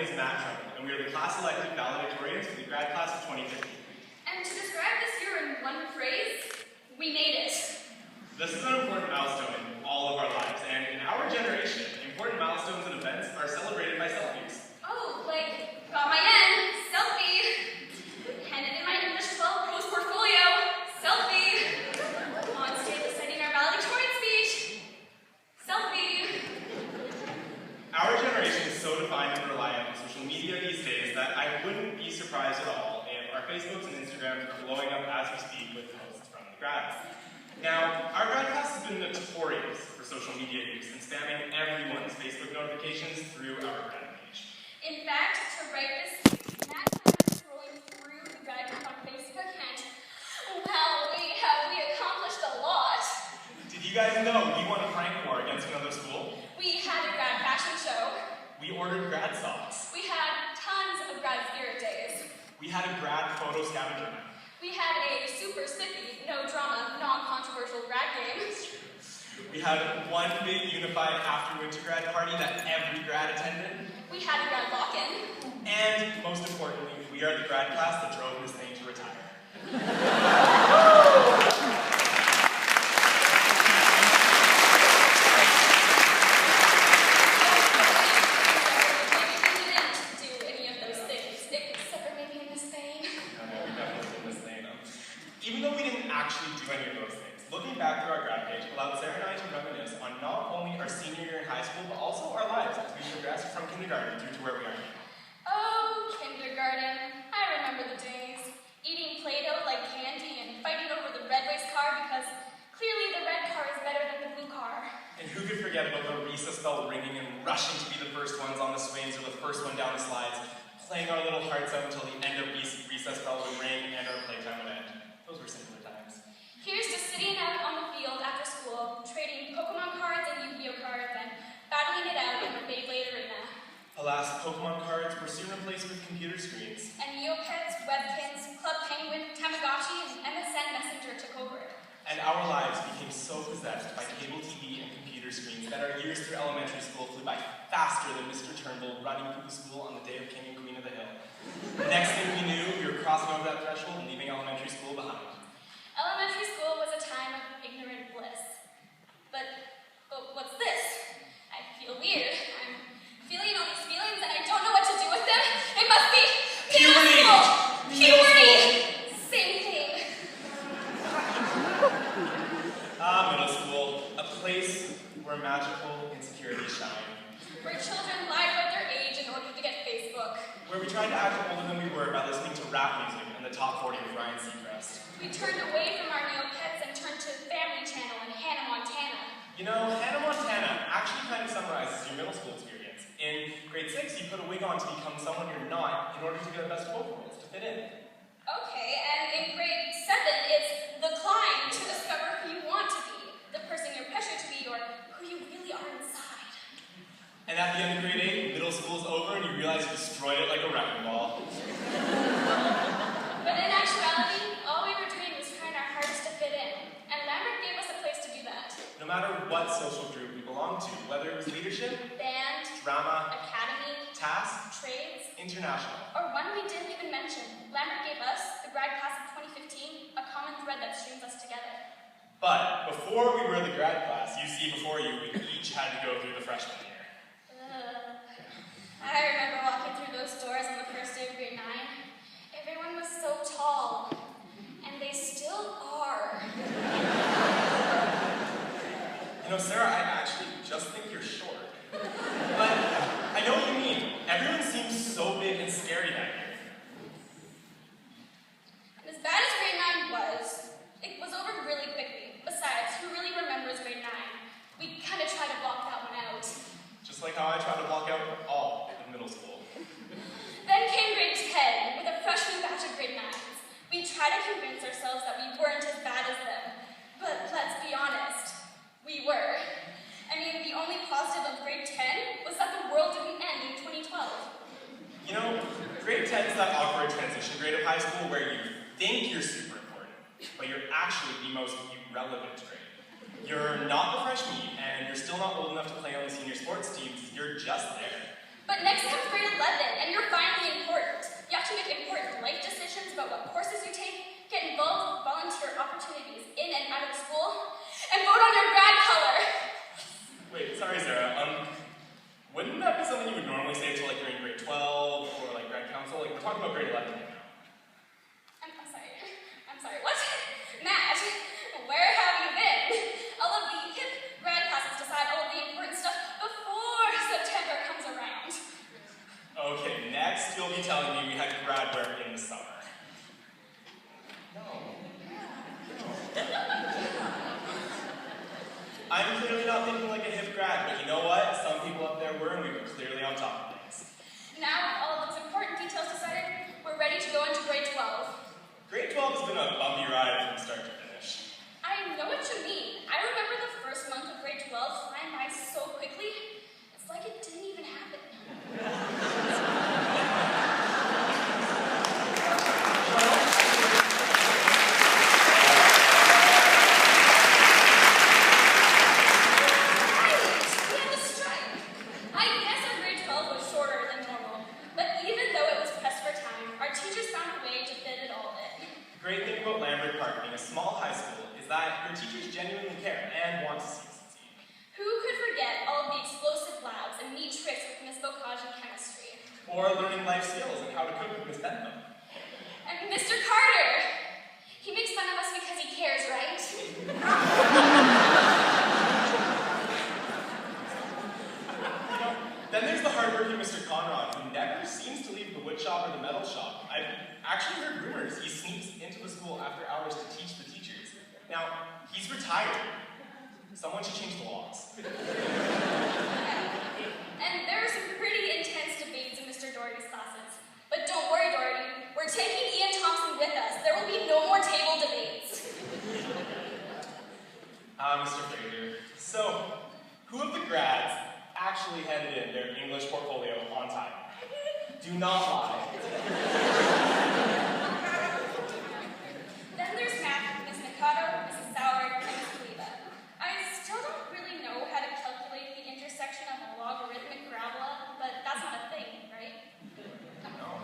is Matt and we are the class-elected valedictorians for the grad class of 2015. And to describe this year in one phrase, we made it. This is an important milestone in all of our lives, and in our generation, important milestones and events are celebrated by selfies. Oh, like, got my N, selfie. Handed in my English 12 post portfolio, selfie. On stage reciting our valedictorian speech, selfie. Our generation is so defined and reliant on social media these days that I wouldn't be surprised at all if our Facebooks and Instagrams are blowing up as we speak with posts from the grads. Now, our grad class has been notorious for social media use and spamming everyone's Facebook notifications through our grad page. In fact, to write this, Matt and I were scrolling through the grad group on Facebook and, wow, have we accomplished a lot. Did you guys know we won a prank war against another school? We had a grad fashion show. We ordered grad socks. We had tons of grad spirit days. We had a grad photo scavenger hunt. We had a super spiffy, no drama, non-controversial grad game. We had one big unified after winter grad party that every grad attended. We had a grad lock-in. And most importantly, we are the grad class that drove this thing to retire. Even though we didn't actually do any of those things, looking back through our grad page allowed Sarah and I to reminisce on not only our senior year in high school, but also our lives as we progressed from kindergarten through to where we are now. Oh, kindergarten. I remember the days. Eating Play-Doh like candy and fighting over the red race car because clearly the red car is better than the blue car. And who could forget about the recess bell ringing and rushing to be the first ones on the swings or the first one down the slides, playing our little hearts out until the end of recess bell would ring and our playtime would end. Those were simpler times. Here's to sitting out on the field after school, trading Pokemon cards and Yu-Gi-Oh cards, and battling it out in the Beyblade arena. Alas, Pokemon cards were soon replaced with computer screens. And Neopets, Webkins, Club Penguin, Tamagotchi, and MSN Messenger took over. And our lives became so possessed by cable TV and computer screens that our years through elementary school flew by faster than Mr. Turnbull running through the school on the day of King and Queen of the Hill. The next thing we knew, we were crossing over that threshold and leaving elementary school behind. Elementary school was a time of ignorant bliss. But what's this? I feel weird. I'm feeling all these feelings and I don't know what to do with them. It must be puberty! Puberty! Same thing. Middle school. A place where magical insecurities shine. Where children lied about their age in order to get Facebook. Where we tried to act older than we were by listening to rap music and the top 40 of Ryan Seacrest. We turned away from our Neopets and turned to Family Channel and Hannah Montana. You know, Hannah Montana actually kind of summarizes your middle school experience. In grade 6, you put a wig on to become someone you're not in order to get the best vocals to fit in. Okay, and in grade 7, it's the climb to discover who you want to be, the person you're pressured to be, or who you really are inside. And at the end of grade 8, middle school's over and you realize you destroyed it like a wrecking ball. But in actuality, all we were doing was trying our hardest to fit in, and Lambert gave us a place to do that. No matter what social group we belonged to, whether it was leadership, band, drama, academy, task, trades, international, or one we didn't even mention, Lambert gave us, the grad class of 2015, a common thread that streams us together. But before we were the grad class, you see before you, we each had to go through the freshman year. I remember walking through those doors on the first day of grade 9. Everyone was so tall, and they still are. You know, Sarah, I actually just think you're short. But I know what you mean. Everyone seems so big and scary that year. And as bad as grade 9 was, it was over really quickly. Besides, who really remembers grade 9? We kind of tried to block that one out. Just like how I try to block out all of middle school. Then came grade 10, with a freshman batch of grade 9s. We tried to convince ourselves that we weren't as bad as them. But let's be honest, we were. I mean, the only positive of grade 10 was that the world didn't end in 2012. You know, grade 10 is that awkward transition grade of high school where you think you're super important, but you're actually the most irrelevant grade. You're not the freshman, and you're still not old enough to play on the senior sports teams. You're just there. But next comes grade 11, and you're finally important. You have to make important life decisions about what courses you take, get involved with volunteer opportunities in and out of school, and vote on your grad color. Wait, sorry, Sarah. Wouldn't that be something you would normally say to like you're in grade 12 or like grad council? Like we're talking about grade 11 right now. I'm sorry, what? Matt, where have you been? All of the hip grad classes decide all of the important stuff before September comes around. Okay, next you'll be telling me we had grad work in the summer. No. I'm clearly not thinking like a hip grad, but you know what? Some people up there were, and we were clearly on top of things. Now, with all of those important details decided, we're ready to go into grade 12. Grade 12 has been a bumpy ride from start to finish. I know what you mean. I remember the first month of grade 12 flying by so quickly, it's like it didn't even happen. Genuinely care and want to see us succeed. Who could forget all of the explosive labs and neat tricks with Miss Bocage in chemistry? Or learning life skills and how to cook with Miss Bentham. And Mr. Carter! He makes fun of us because he cares, right? Then there's the hardworking Mr. Conrad, who never seems to leave the wood shop or the metal shop. I've actually heard rumors he sneaks into the school after hours to teach the teachers. Now, he's retired. Someone should change the laws. And there are some pretty intense debates in Mr. Doherty's classes. But don't worry, Doherty. We're taking Ian Thompson with us. There will be no more table debates. Mr. Fraser. So, who of the grads actually handed in their English portfolio on time? Do not lie. Then there's Matt, Miss Mikado, Mrs. Sauer, and Miss Cleva. I still don't really know how to calculate the intersection of a logarithmic parabola, but that's not a thing, right? No.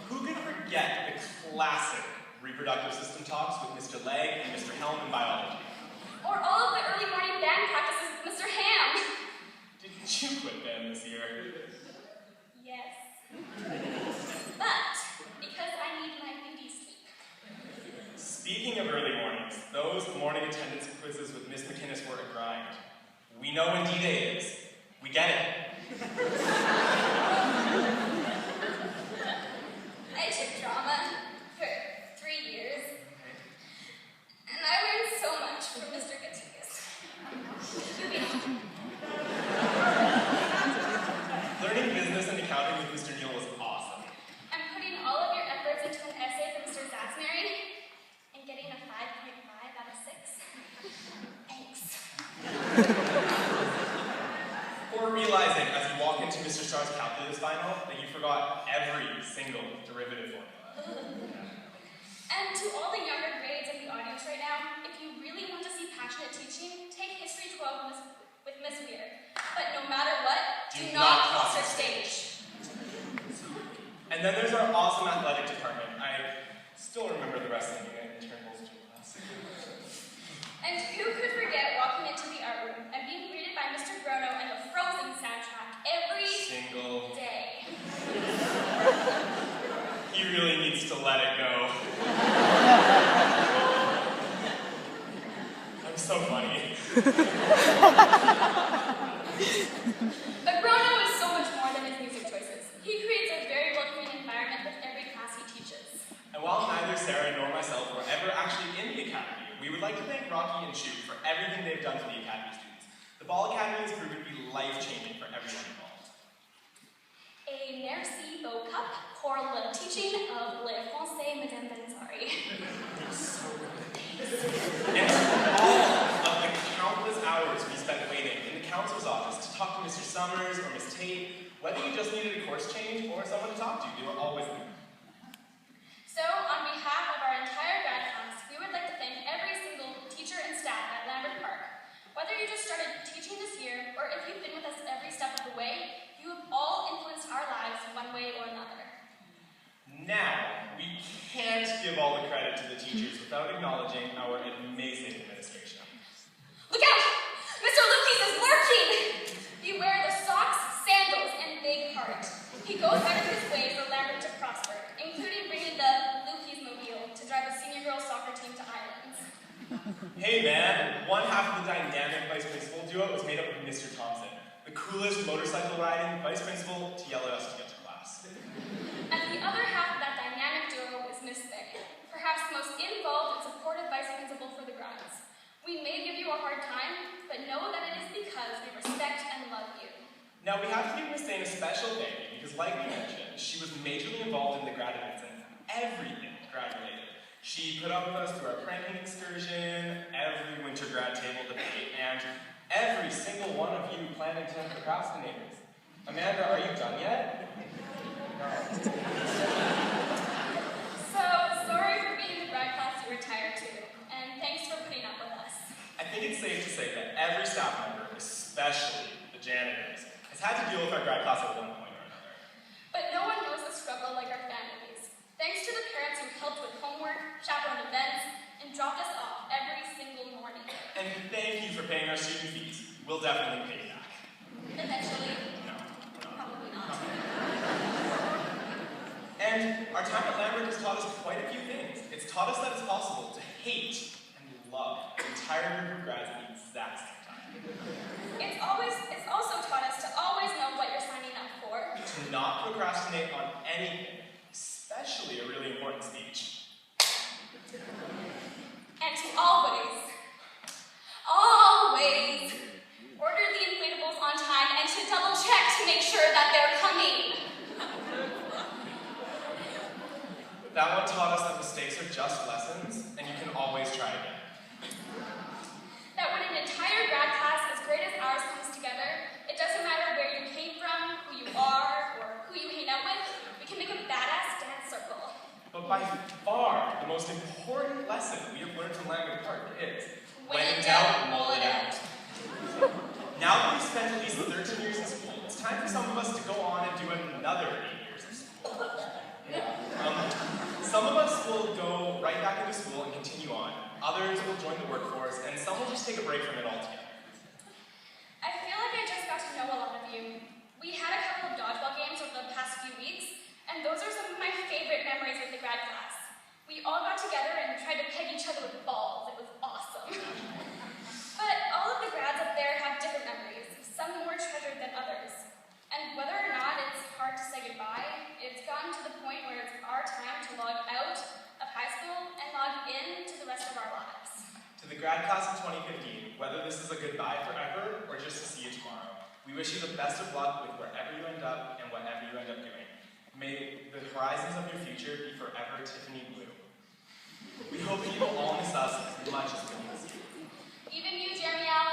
Who could forget the classic reproductive system talks with Mr. Legg and Mr. Helm in biology? Or all of the early morning band practices with Mr. Ham. Didn't you quit band this year? Yes. But because I need my beauty sleep. Speaking of early mornings, those morning attendance quizzes with Miss McInnes were a grind. We know when D-Day is. We get it. I took drama for 3 years. And I learned so much from Mr. Gatigas. Moving on. Learning business and accounting with Mr. Neal was awesome. I'm putting all of your efforts into an essay for Mr. Zaxmary and getting a 5.5 out of 6. Thanks. Or realizing, as you walk into Mr. Starr's calculus final, that you forgot every single derivative formula. And to all the younger grades in the audience right now, if you really want to see passionate teaching, take History 12 with Miss Weir. But no matter what, do not cross her stage. And then there's our awesome athletic department. I still remember the wrestling unit in Turnbull's gym class. And who could forget walking into the art room and being greeted by Mr. Grono and the Frozen soundtrack every single day? He really needs to let it go. I'm so funny. But Grono is so much more than his music choices. He creates a very welcoming environment with every class he teaches. And while neither Sarah nor myself were ever actually in the academy, we would like to thank Rocky and Shoot for everything they've done for the academy students. The Ball Academy has proven to be life-changing for everyone involved. A merci beaucoup pour le teaching of Le Français Madame Benzari. So good. And all of the countless hours we spent waiting in the counselor's office to talk to Mr. Summers or Miss Tate, whether you just needed a course change or someone to talk to, they were always there. So, on behalf of our entire grad class, we would like to thank every single teacher and staff at Lambert Park. Whether you just started teaching this year, or if you've been with us every step of the way, you have all duo was made up of Mr. Thompson, the coolest motorcycle riding vice principal to yell at us to get to class. And the other half of that dynamic duo is Miss Vick, perhaps the most involved and supportive vice principal for the grads. We may give you a hard time, but know that it is because we respect and love you. Now, we have to give Miss Thane a special thank you because, like we mentioned, she was majorly involved in the grad events and everything grad-related. She put up with us through our pranking excursion, every winter grad table debate, and every single one of you planning 10 procrastinators. Amanda, are you done yet? No. So, sorry for being the grad class you retired to, and thanks for putting up with us. I think it's safe to say that every staff member, especially the janitors, has had to deal with our grad class at one point or another. But no one knows the struggle like our families. Thanks to the parents who helped with homework, chaperoned events, and dropped us off every single morning. And thank you for paying our student fees. We'll definitely pay you back. Eventually. No. Probably not. And our time at Lambert has taught us quite a few things. It's taught us that it's possible to hate and love the entire group of grads at the exact same time. It's also taught us to always know what you're signing up for. To not procrastinate on anything, especially a really important speech. And to always order the inflatables on time and to double check to make sure that they're coming. That one taught us that mistakes are just lessons, and you can always try again. That when an entire grad class as great as ours comes together, it doesn't matter where you came from, who you are, or who you hang out with, we can make a badass dance circle. But by far, the most important lesson we have learned from Lambert Park is, when in doubt, mull it out. Now that we've spent at least 13 years in school, it's time for some of us to go on and do another 8 years of school. Some of us will go right back into school and continue on. Others will join the workforce, and some will just take a break from it altogether. I feel like I just got to know a lot of you. We had a couple of dodgeball games over the past few weeks, and those are some of my favorite memories of the grad class. We all got together and tried to peg each other with balls. It was awesome. But all of the grads up there have different memories, some more treasured than others. And whether or not it's hard to say goodbye, it's gotten to the point where it's our time to log out of high school and log in to the rest of our lives. To the grad class of 2015, whether this is a goodbye forever or just to see you tomorrow, we wish you the best of luck with wherever you end up and whatever you end up doing. May the horizons of your future be forever Tiffany blue. We hope that you will all miss us as much as we miss you. Even you, Jeremy Allen.